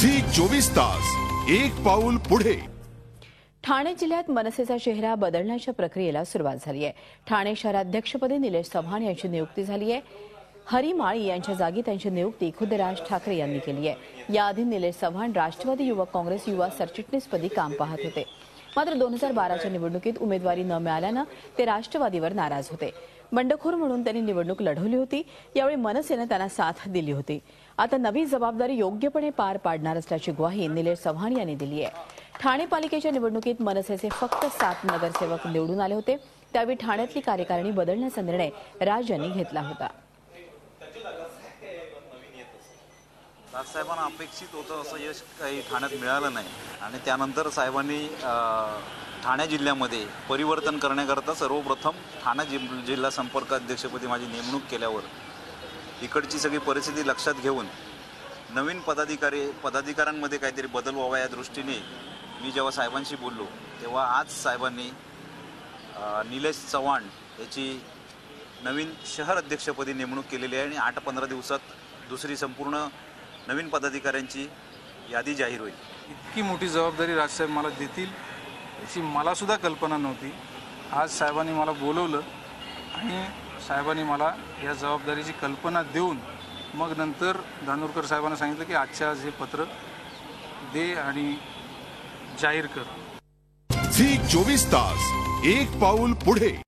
Zee 24 तास एक पाऊल पुढे। ठाणे जिल्ह्यात मनसेचा चेहरा बदलण्याच्या प्रक्रियेला सुरुवात झाली आहे। ठाणे शहराध्यक्षपदी निलेश चव्हाण यांची नियुक्ती झाली आहे। हरी माळी यांच्या जागी त्यांची नियुक्ती खुद्द राज ठाकरे यांनी केली आहे। याआधी निलेश चव्हाण राष्ट्रवादी युवक काँग्रेस युवा सरचिटणीसपदी काम पाहत होते। मात्र 2012च्या निवडणुकीत उमेदवारी न मिळाल्यानं ते राष्ट्रवादीवर नाराज होते। बंडखोर म्हणून त्यांनी निवडणूक लढवली होती। यावेळी मनसेने त्यांना साथ दिली होती। आता नवी जबाबदारी योग्यपणे पार पाडणार असल्याची ग्वाही निलेश चव्हाण यांनी दिली आहे। ठाणे पालिकेच्या निवडणुकीत मनसेचे फक्त 7 नगरसेवक निवडून आले होते। त्यावेळी ठाण्यातली कार्यकारिणी बदलण्याचा निर्णय राज यांनी घेतला होता। राजसाहेबांना अपेक्षित होतं असं यश काही ठाण्यात मिळालं नाही आणि त्यानंतर साहेबांनी ठाणे जिल्ह्यामध्ये परिवर्तन करण्याकरता सर्वप्रथम ठाणे जिल्हा संपर्क अध्यक्षपदी माझी नेमणूक केल्यावर इकडची सगळी परिस्थिती लक्षात घेऊन नवीन पदाधिकाऱ्यांमध्ये काहीतरी बदल व्हावा या दृष्टीने मी जेव्हा साहेबांशी बोललो तेव्हा आज साहेबांनी निलेश चव्हाण याची नवीन शहर अध्यक्षपदी नेमणूक केलेली आहे आणि 8-15 दिवसात दुसरी संपूर्ण नवीन पदाधिकाऱ्यांची यादी जाहीर होईल। इतकी मोठी जबाबदारी राजसाहेब मला देतील याची मला सुद्धा कल्पना नव्हती। आज साहेबांनी मला बोलवलं आणि साहेबांनी मला या जबाबदारीची कल्पना देऊन मग नंतर धानोरकर साहेबांना सांगितलं की आजच्या आज हे पत्र दे आणि जाहीर कर। झी 24 तास एक पाऊल पुढे।